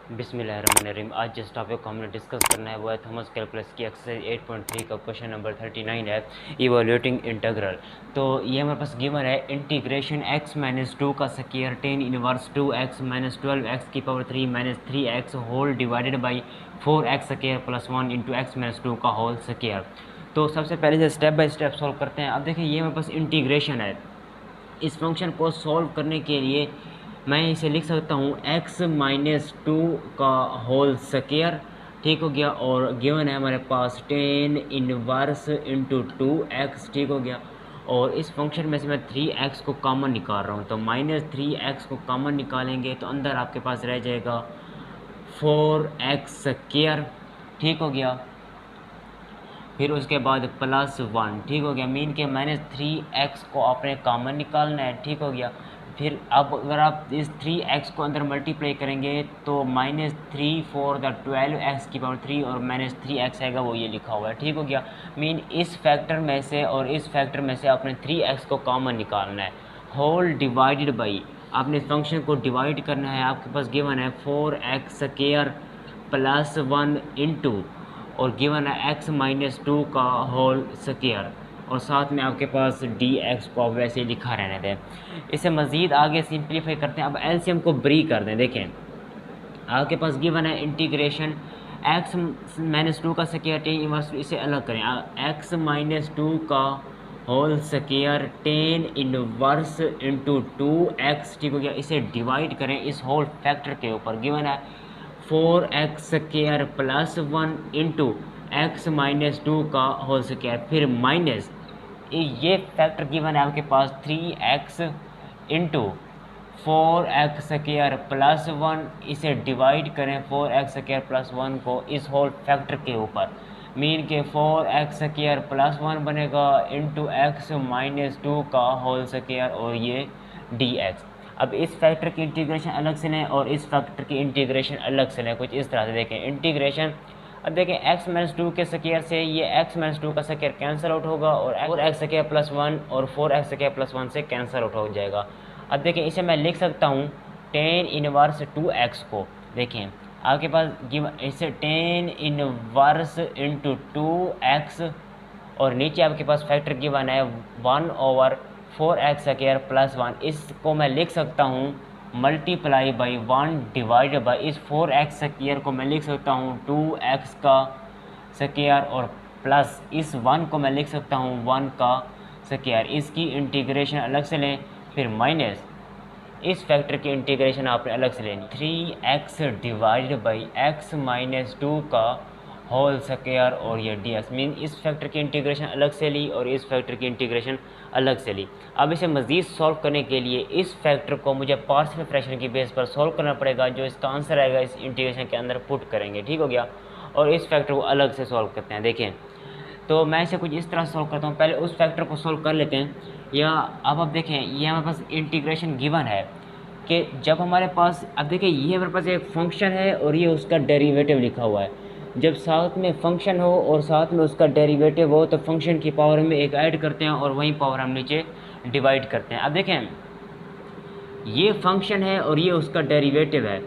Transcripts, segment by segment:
बिस्मिल्लाहिर्रहमानिर्रहीम। आज जिस टॉपिक को हमने डिस्कस करना है वो है थॉमस कैलकुलस की एक्सरसाइज 8.3 का क्वेश्चन नंबर 39 है, इवैल्यूएटिंग इंटीग्रल। तो ये हमारे पास गिवन है इंटीग्रेशन x माइनस 2 का square tan inverse 2x minus 12x की power 3 minus 3x whole divided by 4x square plus 1 into x minus 2 का होल स्क्वायर। तो सबसे पहले से स्टेप बाय स्टेप सॉल्व करते हैं। अब देखिए ये हमारे पास इंटीग्रेशन है। इस फंक्शन को सॉल्व करने के लिए मैं इसे लिख सकता हूँ x माइनस 2 का होल स्क्वायर, ठीक हो गया। और गिवन है हमारे पास टेन इनवर्स इंटू 2x, ठीक हो गया। और इस फंक्शन में से मैं 3x को कॉमन निकाल रहा हूँ, तो माइनस 3x को कॉमन निकालेंगे तो अंदर आपके पास रह जाएगा 4x स्क्वायर, ठीक हो गया। फिर उसके बाद प्लस 1, ठीक हो गया। मीन के माइनस 3x को आपने कॉमन निकालना है, ठीक हो गया। फिर अब अगर आप इस 3x को अंदर मल्टीप्लाई करेंगे तो माइनस 3 फोर द 12x की पावर 3 और माइनस 3x आएगा, वो ये लिखा हुआ है, ठीक हो गया। मीन इस फैक्टर में से और इस फैक्टर में से आपने 3x को कॉमन निकालना है। होल डिवाइडेड बाई, आपने इस फंक्शन को डिवाइड करना है। आपके पास गिवन है 4x स्क्वायर प्लस 1 इंटू और गिवन है x माइनस 2 का होल स्क्वायर, और साथ में आपके पास dx को आप वैसे ही लिखा रहने दें। इसे मज़ीद आगे सिंप्लीफाई करते हैं। अब एलसीएम को ब्री कर दें। देखें आपके पास गिवन है इंटीग्रेशन x माइनस 2 का स्क्वायर टेन इनवर्स, इसे अलग करें। x माइनस 2 का whole square tan inverse into 2x, ठीक हो गया। इसे डिवाइड करें इस होल फैक्टर के ऊपर। गिवन है 4x square plus 1 into x minus 2 का होल स्क्वायर, फिर माइनस ये फैक्टर गिवन है आपके पास 3x into 4x square plus 1, इसे डिवाइड करें 4x स्क्वायर प्लस 1 को इस होल फैक्टर के ऊपर। मीन के 4x स्क्वायर प्लस 1 बनेगा इंटू एक्स माइनस 2 का होल स्क्वायर और ये dx। अब इस फैक्टर की इंटीग्रेशन अलग से लें और इस फैक्टर की इंटीग्रेशन अलग से लें, कुछ इस तरह से देखें इंटीग्रेशन। अब देखें x माइनस 2 के स्क्वायर से ये x माइनस 2 का स्क्वायर कैंसिल आउट होगा और x स्क्वायर प्लस 1 और 4x स्क्वायर प्लस 1 से कैंसिल आउट हो जाएगा। अब देखें इसे मैं लिख सकता हूँ टेन इनवर्स 2x को। देखें आपके पास इसे टेन इनवर्स इंटू 2x और नीचे आपके पास फैक्टर गिवन है 1 ओवर 4x स्क्वायर प्लस 1, इसको मैं लिख सकता हूँ मल्टीप्लाई बाई 1 डिवाइड बाई इस 4x स्क्वायर को मैं लिख सकता हूँ 2x का स्क्वायर और प्लस इस 1 को मैं लिख सकता हूँ 1 का स्क्वायर। इसकी इंटीग्रेशन अलग से लें, फिर माइनस इस फैक्टर की इंटीग्रेशन आपने अलग से लेनी 3x divide by x minus 2 का होल स्क्वायर और ये dx। मीन इस फैक्टर की इंटीग्रेशन अलग से ली और इस फैक्टर की इंटीग्रेशन अलग से ली। अब इसे मज़ीद सॉल्व करने के लिए इस फैक्टर को मुझे पार्शियल फ्रैक्शन की बेस पर सॉल्व करना पड़ेगा। जो इसका आंसर आएगा इस इंटीग्रेशन के अंदर पुट करेंगे, ठीक हो गया। और इस फैक्टर को अलग से सॉल्व करते हैं। देखें तो मैं इसे कुछ इस तरह सॉल्व करता हूँ। पहले उस फैक्टर को सॉल्व कर लेते हैं। या अब आप देखें ये हमारे पास इंटीग्रेशन गिवन है कि जब हमारे पास, अब देखिए ये हमारे पास एक फंक्शन है और ये उसका डेरिवेटिव लिखा हुआ है। जब साथ में फंक्शन हो और साथ में उसका डेरिवेटिव हो तो फंक्शन की पावर में एक ऐड करते हैं और वही पावर हम नीचे डिवाइड करते हैं। अब देखें ये फंक्शन है और ये उसका डेरिवेटिव है।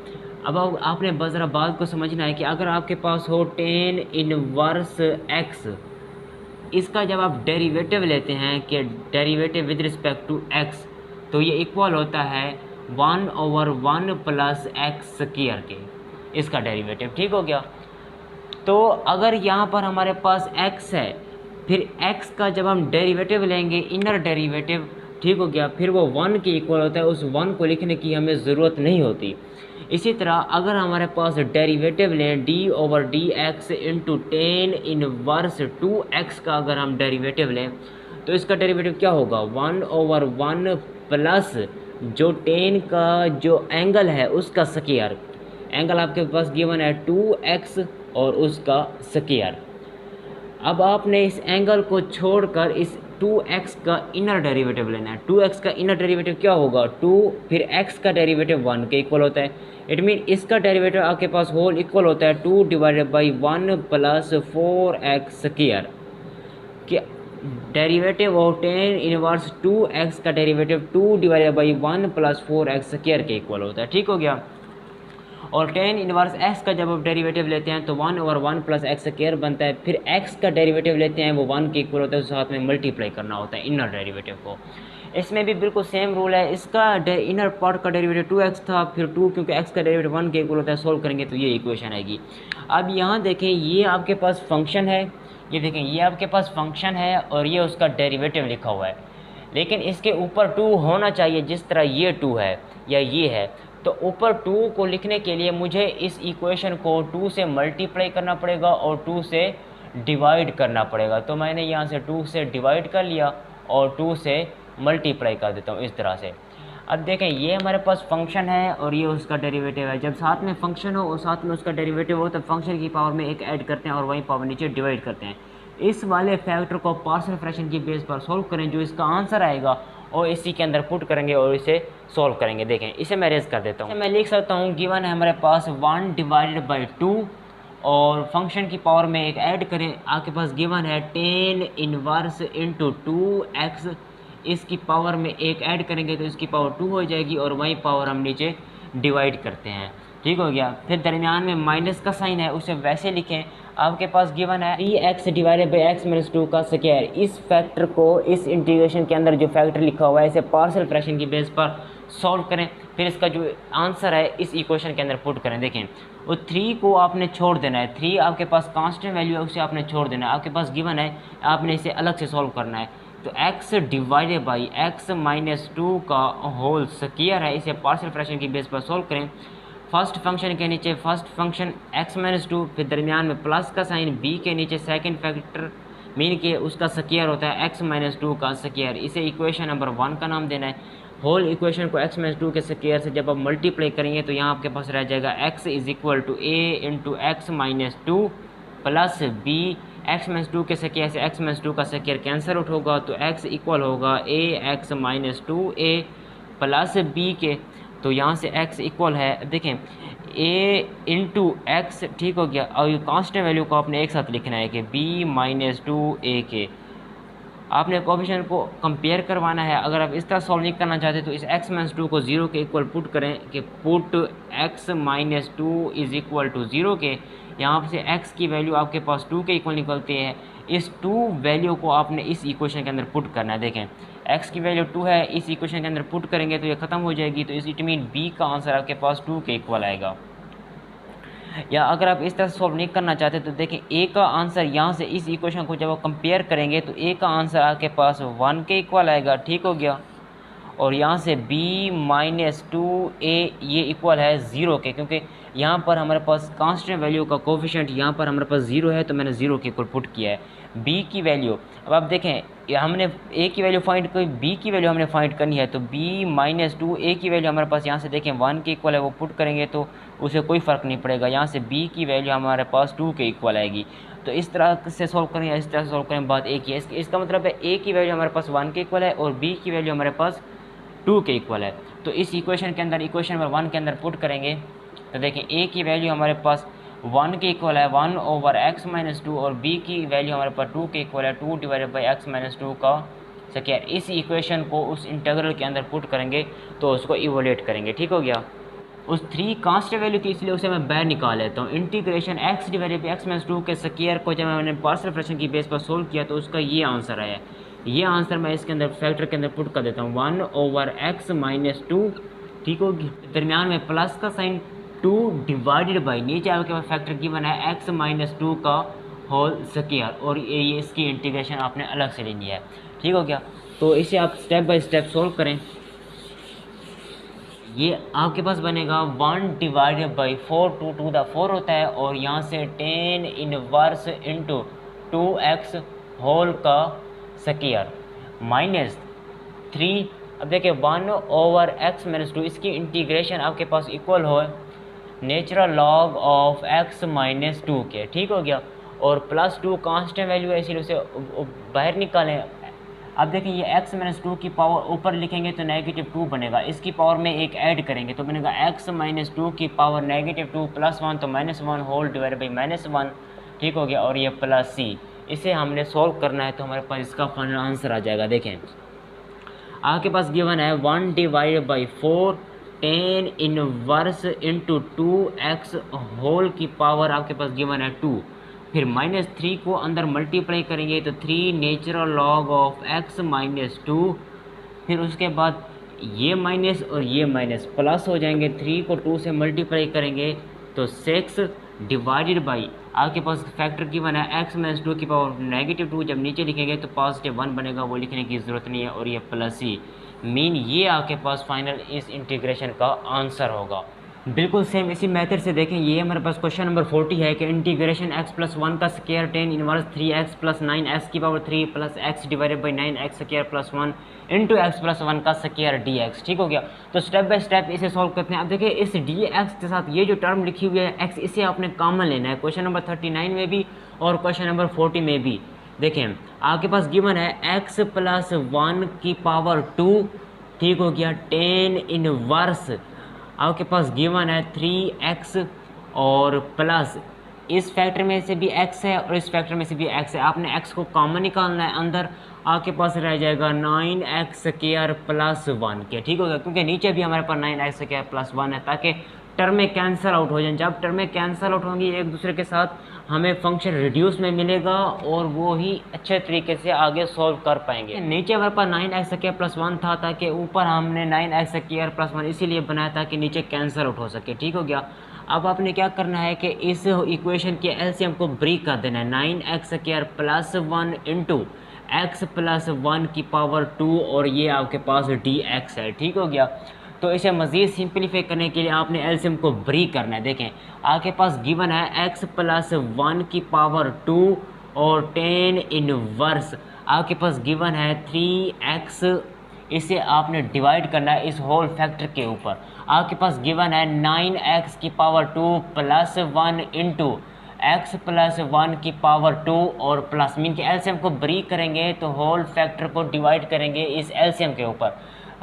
अब आपने ज़रा बात को समझना है कि अगर आपके पास हो टेन इनवर्स x, इसका जब आप डेरिवेटिव लेते हैं कि derivative with respect to x, तो ये इक्वल होता है 1 ओवर 1 प्लस एक्स स्क्वायर के, इसका डेरिवेटिव, ठीक हो गया। तो अगर यहाँ पर हमारे पास x है, फिर x का जब हम डेरिवेटिव लेंगे इनर डेरिवेटिव, ठीक हो गया, फिर वो 1 के इक्वल होता है। उस 1 को लिखने की हमें ज़रूरत नहीं होती। इसी तरह अगर हमारे पास डेरिवेटिव लें d over D x into ten inverse 2x का अगर हम डेरिवेटिव लें तो इसका डेरिवेटिव क्या होगा 1 ओवर 1 प्लस जो टेन का जो एंगल है उसका स्क्वायर। एंगल आपके पास गिवन है 2x और उसका स्क्वायर। अब आपने इस एंगल को छोड़कर इस 2x का इनर डेरिवेटिव लेना है। 2x का इनर डेरिवेटिव क्या होगा 2, फिर x का डेरिवेटिव 1 के इक्वल होता है। इट मीन इसका डेरिवेटिव आपके पास होल इक्वल होता है 2 divided by 1 plus 4x square कि derivative of ten inverse 2x का derivative 2 divided by 1 plus 4x square के इक्वल होता है, ठीक हो गया। और टेन इनवर्स एक्स का जब आप डेरिवेटिव लेते हैं तो 1/1 प्लस एक्स स्क्वायर बनता है। फिर एक्स का डेरिवेटिव लेते हैं वो 1 के इक्वल होता है, तो साथ में मल्टीप्लाई करना होता है इनर डेरिवेटिव को। इसमें भी बिल्कुल सेम रूल है। इसका इनर पार्ट का डेरिवेटिव 2x था, फिर 2 क्योंकि x का डेरिवेटिव 1 के इक्वल होता है, सोल्व करेंगे तो ये इक्वेशन आएगी। अब यहाँ देखें, ये आपके पास फंक्शन है, ये देखें ये आपके पास फंक्शन है और ये उसका डेरिवेटिव लिखा हुआ है, लेकिन इसके ऊपर 2 होना चाहिए जिस तरह ये 2 है या ये है। तो ऊपर 2 को लिखने के लिए मुझे इस इक्वेशन को 2 से मल्टीप्लाई करना पड़ेगा और 2 से डिवाइड करना पड़ेगा। तो मैंने यहाँ से 2 से डिवाइड कर लिया और 2 से मल्टीप्लाई कर देता हूँ इस तरह से। अब देखें, ये हमारे पास फंक्शन है और ये उसका डेरिवेटिव है। जब साथ में फंक्शन हो और साथ में उसका डेरिवेटिव हो तो फंक्शन की पावर में एक ऐड करते हैं और वहीं पावर नीचे डिवाइड करते हैं। इस वाले फैक्टर को पार्शियल फ्रैक्शन की बेस पर सॉल्व करें, जो इसका आंसर आएगा और इसी के अंदर पुट करेंगे और इसे सॉल्व करेंगे। देखें, इसे मैं रेज कर देता हूँ। मैं लिख सकता हूँ गिवन है हमारे पास 1/2 और फंक्शन की पावर में एक ऐड करें। आपके पास गिवन है 10 इनवर्स इंटू 2x, इसकी पावर में एक ऐड करेंगे तो इसकी पावर 2 हो जाएगी और वही पावर हम नीचे डिवाइड करते हैं। ठीक हो गया। फिर दरमियान में माइनस का साइन है, उसे वैसे लिखें। आपके पास गिवन है 3x divided by x minus 2 का स्क्वायर। इस फैक्टर को इस इंटीग्रेशन के अंदर जो फैक्टर लिखा हुआ है इसे पार्शियल फ्रैक्शन की बेस पर सॉल्व करें। फिर इसका जो आंसर है इस इक्वेशन के अंदर पुट करें। देखें, वो 3 को आपने छोड़ देना है, 3 आपके पास कांस्टेंट वैल्यू है, उसे आपने छोड़ देना है। आपके पास गिवन है, आपने इसे अलग से सॉल्व करना है। तो x divided by x minus 2 का होल स्क्वायर है, इसे पार्शियल फ्रैक्शन की बेस पर सॉल्व करें। फर्स्ट फंक्शन के नीचे फर्स्ट फंक्शन x माइनस 2, फिर दरमियान में प्लस का साइन, b के नीचे सेकंड फैक्टर मीन के उसका स्क्वायर होता है x माइनस 2 का स्क्वायर। इसे इक्वेशन नंबर 1 का नाम देना है। होल इक्वेशन को x माइनस 2 के स्क्वायर से जब आप मल्टीप्लाई करेंगे तो यहाँ आपके पास रह जाएगा x is equal to a into x minus 2 plus b। x minus 2 के स्क्वायर से x माइनस 2 का स्क्वायर कैंसिल आउट होगा तो x इक्वल होगा a x minus 2a plus b के। तो यहाँ से x इक्वल है, देखें a इंटू एक्स, ठीक हो गया। और ये कांस्टेंट वैल्यू को आपने एक साथ लिखना है कि b माइनस 2a के। आपने कोफिशिएंट को कंपेयर करवाना है। अगर आप इस तरह सॉल्व नहीं करना चाहते तो इस x माइनस 2 को 0 के इक्वल पुट करें कि put x minus 2 is equal to 0 के। यहाँ से x की वैल्यू आपके पास 2 के इक्वल निकलती है। इस 2 वैल्यू को आपने इस इक्वेशन के अंदर पुट करना है। देखें, x की वैल्यू 2 है, इस इक्वेशन के अंदर पुट करेंगे तो ये ख़त्म हो जाएगी। तो इस इट मीन b का आंसर आपके पास 2 के इक्वल आएगा। या अगर आप इस तरह सॉल्व नहीं करना चाहते तो देखें, a का आंसर यहाँ से इस इक्वेशन को जब आप कंपेयर करेंगे तो a का आंसर आपके पास 1 के इक्वल आएगा। ठीक हो गया। और यहाँ से b माइनस 2a ये इक्वल है 0 के, क्योंकि यहाँ पर हमारे पास कांस्टेंट वैल्यू का कोफिशिएंट यहाँ पर हमारे पास 0 है तो मैंने 0 के इक्वल पुट किया है। b की वैल्यू, अब आप देखें हमने a की वैल्यू फाइंड की, b की वैल्यू हमने फाइंड करनी है। तो b माइनस 2a की वैल्यू हमारे पास यहाँ से देखें 1 के इक्वल है, वो पुट करेंगे तो उसे कोई फ़र्क नहीं पड़ेगा। यहाँ से b की वैल्यू हमारे पास 2 के इक्वल आएगी। तो इस तरह से सॉल्व करें या इस तरह से सॉल्व करें, बात एक ही है। इसका मतलब है a की वैल्यू हमारे पास 1 के इक्वल है और b की वैल्यू हमारे पास 2 के इक्वल है। तो इस इक्वेशन के अंदर इक्वेशन नंबर 1 के अंदर पुट करेंगे तो देखें a की वैल्यू हमारे पास 1 के इक्वल है 1 ओवर x माइनस 2 और b की वैल्यू हमारे पास 2 के इक्वल है 2 डिवाइडेड बाई x माइनस 2 का स्क्वायर। इस इक्वेशन को उस इंटीग्रल के अंदर पुट करेंगे तो उसको इवोल्यूट करेंगे। ठीक हो गया। उस 3 कांस्टेंट वैल्यू थी इसलिए उसे मैं बाहर निकाल लेता हूँ। Integration x divided by x minus 2 के स्क्वायर को जब मैंने पार्शियल फ्रैक्शन की बेस पर सोल्व किया तो उसका ये आंसर आया। ये आंसर मैं इसके अंदर फैक्टर के अंदर पुट कर देता हूँ 1 ओवर x माइनस 2। ठीक होगी। दरमियान में प्लस का साइन 2 डिवाइडेड बाई नीचे आपके पास फैक्टर गिवन है x माइनस 2 का होल स्क्वायर और ये इसकी इंटीग्रेशन आपने अलग से लेनी है। ठीक हो गया। तो इसे आप स्टेप बाय स्टेप सोल्व करें। ये आपके पास बनेगा 1 डिवाइडेड बाई 4 2 द 4 होता है और यहाँ से 10 इनवर्स इंटू 2x होल का स्क्वायर माइनस 3। अब देखिए 1 ओवर x माइनस 2 इसकी इंटीग्रेशन आपके पास इक्वल हो natural log of x minus 2 के। ठीक हो गया। और प्लस 2 कांस्टेंट वैल्यू है इसीलिए उसे बाहर निकालें। अब देखिए ये x माइनस 2 की पावर ऊपर लिखेंगे तो नेगेटिव 2 बनेगा, इसकी पावर में एक ऐड करेंगे तो बनेगा x माइनस 2 की पावर नेगेटिव 2 प्लस 1 तो minus 1 whole divide by minus 1। ठीक हो गया। और ये प्लस c, इसे हमने सॉल्व करना है तो हमारे पास इसका फाइनल आंसर आ जाएगा। देखें आपके पास गिवन है 1 divide by 4 tan inverse into 2x whole की पावर आपके पास गिवन है 2। फिर -3 को अंदर मल्टीप्लाई करेंगे तो 3 natural log of x minus 2। फिर उसके बाद ये माइनस और ये माइनस प्लस हो जाएंगे, 3 को 2 से मल्टीप्लाई करेंगे तो 6 डिवाइडेड बाई आपके पास फैक्टर गिवन है x माइनस 2 की पावर -2। जब नीचे लिखेंगे तो +1 बनेगा, वो लिखने की ज़रूरत नहीं है, और ये प्लस ही मीन ये आपके पास फाइनल इस इंटीग्रेशन का आंसर होगा। बिल्कुल सेम इसी मेथड से देखें, ये हमारे पास क्वेश्चन नंबर 40 है कि इंटीग्रेशन x प्लस 1 का square tan inverse 3x plus 9x की power 3 plus x divided by 9x square plus 1 into x plus 1 का स्क्वायर dx। ठीक हो गया। तो स्टेप बाय स्टेप इसे सॉल्व करते हैं। अब देखिए इस dx के साथ ये जो टर्म लिखी हुई है x, इसे आपने कॉमन लेना है क्वेश्चन नंबर 39 में भी और क्वेश्चन नंबर 40 में भी। देखें आपके पास गिवन है x प्लस 1 की पावर 2, ठीक हो गया, टेन इनवर्स आपके पास गिवन है 3x और प्लस इस फैक्टर में से भी x है और इस फैक्टर में से भी x है। आपने x को कॉमन निकालना है, अंदर आपके पास रह जाएगा 9x स्क्वायर प्लस 1 के। ठीक हो गया, क्योंकि नीचे भी हमारे पास 9x स्क्वायर प्लस 1 है, ताकि टर्में कैंसिल आउट हो जाएं। जब टर्में कैंसिल आउट होंगी एक दूसरे के साथ, हमें फंक्शन रिड्यूस में मिलेगा और वो ही अच्छे तरीके से आगे सॉल्व कर पाएंगे। नीचे हमारे पास 9x स्क्वायर प्लस 1 था, ताकि ऊपर हमने 9x स्क्वायर प्लस 1 इसीलिए बनाया ताकि नीचे कैंसिल आउट हो सके। ठीक हो गया। अब आपने क्या करना है कि इस इक्वेशन के एलसीएम को ब्रेक कर देना है। 9x square plus 1 into x plus 1 की पावर 2 और ये आपके पास dx है। ठीक हो गया। तो इसे मज़ीद सिंपलीफाई करने के लिए आपने एलसीएम को ब्रेक करना है। देखें आपके पास गिवन है x प्लस 1 की पावर 2 और टेन इनवर्स आपके पास गिवन है 3x, इसे आपने डिवाइड करना है इस होल फैक्टर के ऊपर। आपके पास गिवन है 9x की power 2 plus 1 into x plus 1 की पावर 2 और प्लस मीन के एलसीएम को ब्रेक करेंगे तो होल फैक्टर को डिवाइड करेंगे इस एलसीएम के ऊपर।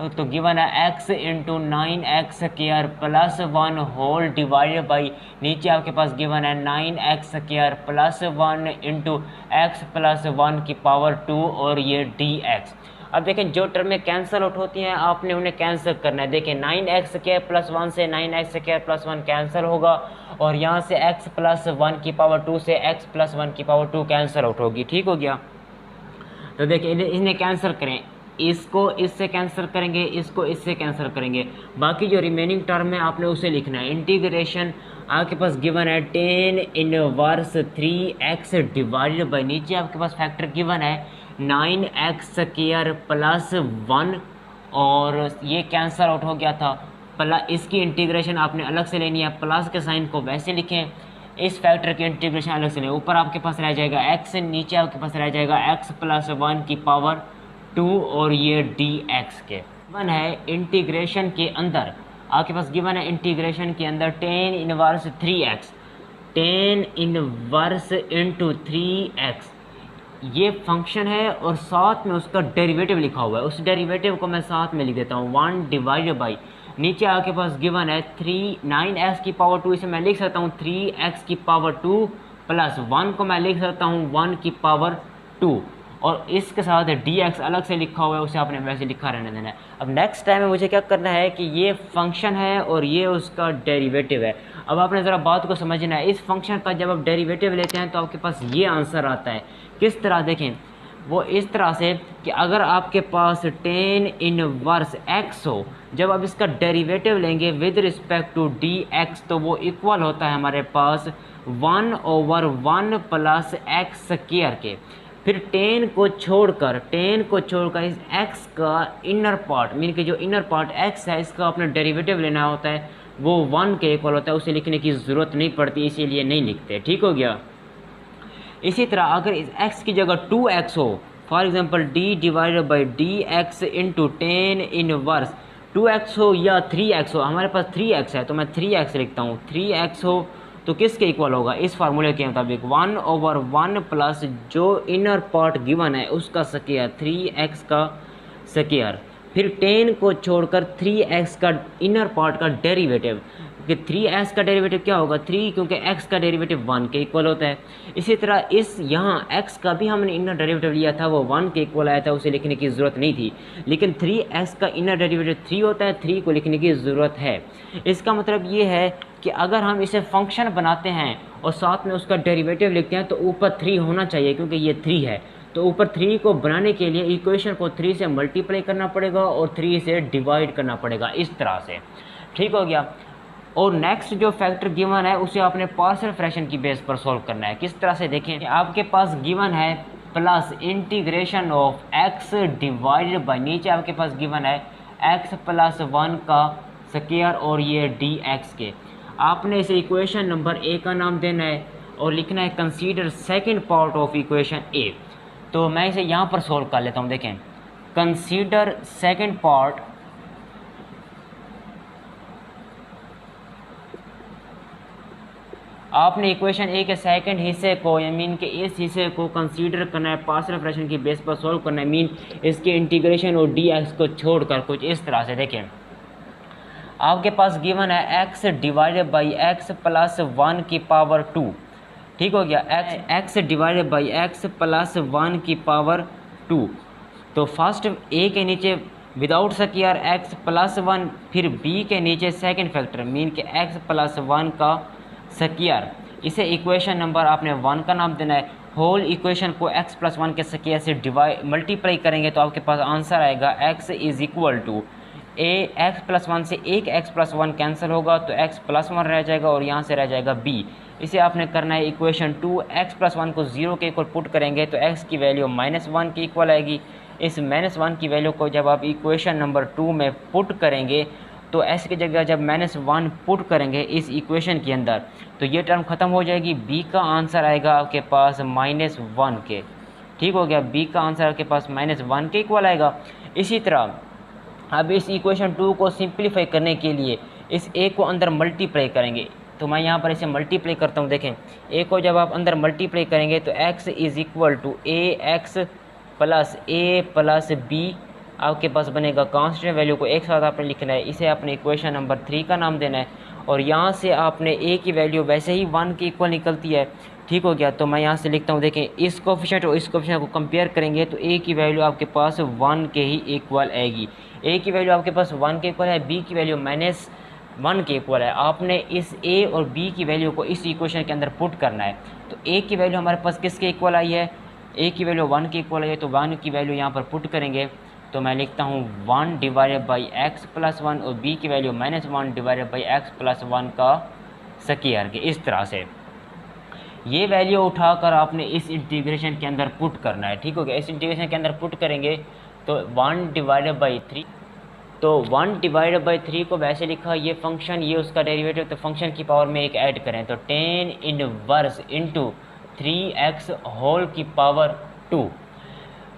तो गिवन है x into 9x square plus 1 whole divided by नीचे आपके पास गिवन है 9x square plus 1 into x plus 1 की पावर 2 और ये dx। अब देखें जो टर्में कैंसिल आउट होती हैं आपने उन्हें कैंसिल करना है। देखें 9x स्क्वायर प्लस 1 से 9x स्क्वायर प्लस 1 कैंसिल होगा और यहाँ से x प्लस 1 की पावर 2 से x प्लस 1 की पावर 2 कैंसिल आउट होगी। ठीक हो गया। तो देखिए इन्हें कैंसिल करें, इसको इससे कैंसिल करेंगे, इसको इससे कैंसिल करेंगे, बाकी जो रिमेनिंग टर्म है आपने उसे लिखना है। इंटीग्रेशन आपके पास गिवन है tan inverse 3x divided by नीचे आपके पास फैक्टर गिवन है 9x स्क्वायर प्लस 1 और ये कैंसिल आउट हो गया था। प्लस इसकी इंटीग्रेशन आपने अलग से लेनी है, प्लस के साइन को वैसे लिखें, इस फैक्टर की इंटीग्रेशन अलग से लें। ऊपर आपके पास रह जाएगा x, नीचे आपके पास रह जाएगा x प्लस 1 की पावर 2 और ये dx के गिवन है। इंटीग्रेशन के अंदर आपके पास गिवन है इंटीग्रेशन के अंदर tan inverse 3x, ten inverse into 3x ये फंक्शन है और साथ में उसका डेरिवेटिव लिखा हुआ है। उस डेरिवेटिव को मैं साथ में लिख देता हूँ 1 डिवाइडेड बाई नीचे आपके पास गिवन है 9x की पावर 2, इसे मैं लिख सकता हूँ 3x की पावर 2 प्लस 1 को मैं लिख सकता हूँ 1 की पावर 2 और इसके साथ dx अलग से लिखा हुआ है, उसे आपने वैसे लिखा रहने देना है। अब नेक्स्ट टाइम में मुझे क्या करना है कि ये फंक्शन है और ये उसका डेरिवेटिव है। अब आपने ज़रा बात को समझना है, इस फंक्शन का जब आप डेरिवेटिव लेते हैं तो आपके पास ये आंसर आता है। किस तरह देखें, वो इस तरह से कि अगर आपके पास टेन इनवर्स x हो, जब आप इसका डेरिवेटिव लेंगे विद रिस्पेक्ट टू dx तो वो इक्वल होता है हमारे पास 1/1 प्लस x स्क्वायर के। फिर टेन को छोड़कर इस x का इनर पार्ट मीन कि जो इनर पार्ट x है इसका अपना डेरिवेटिव लेना होता है, वो 1 के इक्वल होता है, उसे लिखने की ज़रूरत नहीं पड़ती, इसीलिए नहीं लिखते। ठीक हो गया। इसी तरह अगर इस x की जगह 2x हो, for example d divided by dx into ten inverse 2x हो या 3x हो, हमारे पास 3x है तो मैं 3x लिखता हूँ, 3x हो तो किसके इक्वल होगा, इस फार्मूले के मुताबिक 1/1 प्लस जो इनर पार्ट गिवन है उसका स्क्वायर 3x का स्क्वायर, फिर 10 को छोड़कर 3x का इनर पार्ट का डेरिवेटिव। कि 3x का डेरिवेटिव क्या होगा 3, क्योंकि x का डेरिवेटिव 1 के इक्वल होता है। इसी तरह इस यहाँ x का भी हमने इनर डेरिवेटिव लिया था, वो 1 के इक्वल आया था, उसे लिखने की ज़रूरत नहीं थी। लेकिन 3x का इनर डेरिवेटिव 3 होता है, 3 को लिखने की ज़रूरत है। इसका मतलब ये है कि अगर हम इसे फंक्शन बनाते हैं और साथ में उसका डेरिवेटिव लिखते हैं तो ऊपर 3 होना चाहिए, क्योंकि ये 3 है। तो ऊपर 3 को बनाने के लिए इक्वेशन को 3 से मल्टीप्लाई करना पड़ेगा और 3 से डिवाइड करना पड़ेगा, इस तरह से। ठीक हो गया। और नेक्स्ट जो फैक्टर गिवन है उसे आपने पार्शियल फ्रैक्शन की बेस पर सॉल्व करना है। किस तरह से देखें, आपके पास गिवन है plus integration of x divided by, नीचे आपके पास गिवन है x प्लस 1 का स्क्वायर और ये dx के। आपने इसे इक्वेशन नंबर ए का नाम देना है और लिखना है consider second part of equation A. तो मैं इसे यहाँ पर सॉल्व कर लेता हूँ। देखें, कंसीडर सेकेंड पार्ट, आपने इक्वेशन ए के सेकंड हिस्से को, या मीन के इस हिस्से को कंसीडर करना है, पार्शियल फ्रैक्शन की बेस पर सॉल्व करना है, मीन इसके इंटीग्रेशन और dx को छोड़कर कुछ इस तरह से। देखें, आपके पास गिवन है x divided by x plus 1 की पावर 2। ठीक हो गया, x divided by x plus 1 की पावर 2। तो फर्स्ट a के नीचे विदाउट स्क्वायर x प्लस 1, फिर b के नीचे सेकंड फैक्टर मीन के x प्लस 1 का स्क्वायर। इसे इक्वेशन नंबर आपने 1 का नाम देना है। होल इक्वेशन को x प्लस 1 के स्क्वायर से डिवाइड मल्टीप्लाई करेंगे तो आपके पास आंसर आएगा x is equal to a, x plus 1 से एक x प्लस 1 कैंसिल होगा तो x प्लस 1 रह जाएगा और यहाँ से रह जाएगा b। इसे आपने करना है इक्वेशन 2, x प्लस 1 को 0 के इक्वल पुट करेंगे तो x की वैल्यू -1 के इक्वल आएगी। इस -1 की वैल्यू को जब आप इक्वेशन नंबर 2 में पुट करेंगे तो s की जगह जब -1 पुट करेंगे इस इक्वेशन के अंदर तो ये टर्म ख़त्म हो जाएगी। b का आंसर आएगा आपके पास -1 के। ठीक हो गया, b का आंसर आपके पास -1 के इक्वल आएगा। इसी तरह अब इस इक्वेशन 2 को सिंप्लीफाई करने के लिए इस a को अंदर मल्टीप्लाई करेंगे। तो मैं यहाँ पर इसे मल्टीप्लाई करता हूँ। देखें, a को जब आप अंदर मल्टीप्लाई करेंगे तो x is equal to ax plus a plus b आपके पास बनेगा। कांस्टेंट वैल्यू को एक साथ आपने लिखना है, इसे आपने इक्वेशन नंबर 3 का नाम देना है। और यहाँ से आपने a की वैल्यू वैसे ही 1 के इक्वल निकलती है। ठीक हो गया, तो मैं यहाँ से लिखता हूँ। देखें, इस कोफिशिएंट और इस कोफिशिएंट को कंपेयर करेंगे तो a की वैल्यू आपके पास 1 के ही इक्वल आएगी। a की वैल्यू आपके पास 1 के इक्वल है, b की वैल्यू -1 के इक्वल है। आपने इस a और b की वैल्यू को इस इक्वेशन के अंदर पुट करना है। तो a की वैल्यू हमारे पास किसके इक्वल आई है, a की वैल्यू 1 के इक्वल है, तो 1 की वैल्यू यहाँ पर पुट करेंगे तो मैं लिखता हूँ 1 डिवाइडेड बाई x प्लस 1 और b की value -1 divided by x plus 1 का स्क्वायर के। इस तरह से ये वैल्यू उठाकर आपने इस इंटीग्रेशन के अंदर पुट करना है। ठीक हो गया, इस इंटीग्रेशन के अंदर पुट करेंगे तो 1 डिवाइडेड बाई 3, तो 1 डिवाइडेड बाई 3 को वैसे लिखा ये फंक्शन, ये उसका डेरिवेटिव, तो फंक्शन की पावर में एक ऐड करें तो 10 इनवर्स इंटू 3x होल की पावर 2।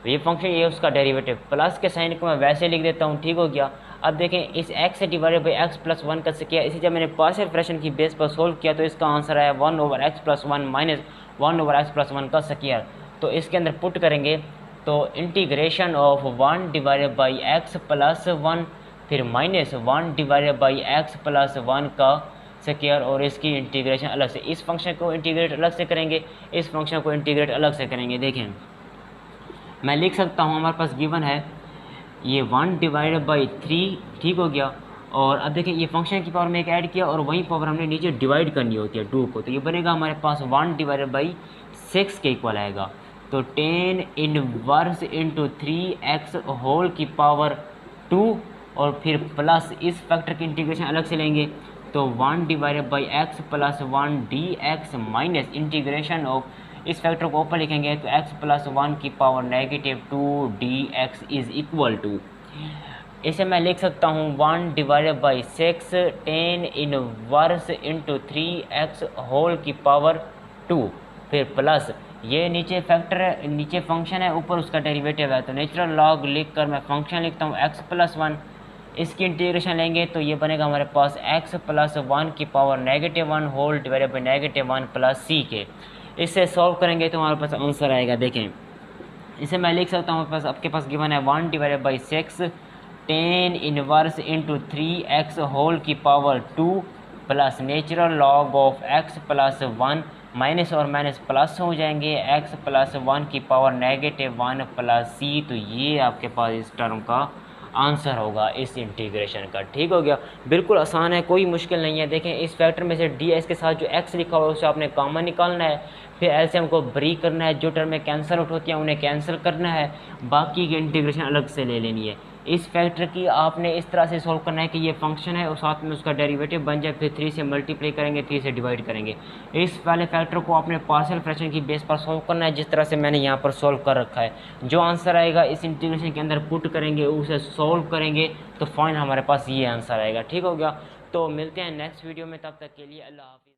ये फंक्शन, ये उसका डेरिवेटिव। प्लस के साइन को मैं वैसे लिख देता हूँ। ठीक हो गया। अब देखें, इस x से डिवाइडेड बाई x प्लस 1 का स्क्वायर, इसे जब मैंने पार्शियल फ्रैक्शन की बेस पर सोल्व किया तो इसका आंसर आया 1 over x plus 1 minus 1 over x plus 1 का स्क्वायर। तो इसके अंदर पुट करेंगे तो integration of 1 divided by x plus 1 फिर -1 डिवाइडेड बाई x प्लस 1 का स्क्वायर और इसकी इंटीग्रेशन अलग से। इस फंक्शन को इंटीग्रेट अलग से करेंगे, इस फंक्शन को इंटीग्रेट अलग से करेंगे। देखें, मैं लिख सकता हूँ, हमारे पास गिवन है ये 1 डिवाइडेड बाई 3। ठीक हो गया। और अब देखें, ये फंक्शन की पावर में एक ऐड किया और वही पावर हमने नीचे डिवाइड करनी होती है 2 को, तो ये बनेगा हमारे पास 1 डिवाइडेड बाई 6 के इक्वल आएगा। तो 10 इनवर्स इंटू 3x होल की पावर 2 और फिर प्लस इस फैक्टर की इंटीग्रेशन अलग से लेंगे तो 1 divided by x plus 1 dx minus integration of, इस फैक्टर को ऊपर लिखेंगे तो x प्लस 1 की power -2 dx is equal to, इसे मैं लिख सकता हूँ 1 divided by 6 10 inverse into 3x whole की पावर 2 फिर प्लस ये नीचे फैक्टर है, नीचे फंक्शन है, ऊपर उसका डेरिवेटिव है, तो नेचुरल लॉग लिख कर मैं फंक्शन लिखता हूँ x प्लस 1। इसकी इंटीग्रेशन लेंगे तो ये बनेगा हमारे पास x प्लस 1 की power -1 whole divided by -1 plus c के। इससे सॉल्व करेंगे तो हमारे पास आंसर आएगा। देखें, इसे मैं लिख सकता हूँ, आपके पास गिवन है 1 divided by 6 10 inverse into 3x whole की power 2 plus natural log of x plus 1, minus और माइनस प्लस हो जाएंगे, एक्स प्लस 1 की पावर -1 प्लस सी। तो ये आपके पास इस टर्म का आंसर होगा इस इंटीग्रेशन का। ठीक हो गया, बिल्कुल आसान है, कोई मुश्किल नहीं है। देखें इस फैक्टर में से डी एस के साथ जो एक्स लिखा हुआ है उसे आपने कॉमन निकालना है, फिर एलसीएम को ब्री करना है, जो टर्म में कैंसिल आउट होती है उन्हें कैंसिल करना है, बाकी की इंटीग्रेशन अलग से ले लेनी है। इस फैक्टर की आपने इस तरह से सॉल्व करना है कि ये फंक्शन है और साथ में उसका डेरिवेटिव बन जाए, फिर 3 से मल्टीप्लाई करेंगे, 3 से डिवाइड करेंगे। इस वाले फैक्टर को आपने पार्शियल फ्रैक्शन की बेस पर सॉल्व करना है, जिस तरह से मैंने यहाँ पर सॉल्व कर रखा है। जो आंसर आएगा इस इंटीग्रेशन के अंदर पुट करेंगे, उसे सॉल्व करेंगे, तो फाइनल हमारे पास ये आंसर आएगा। ठीक हो गया, तो मिलते हैं नेक्स्ट वीडियो में, तब तक के लिए अल्लाह हाफिज़।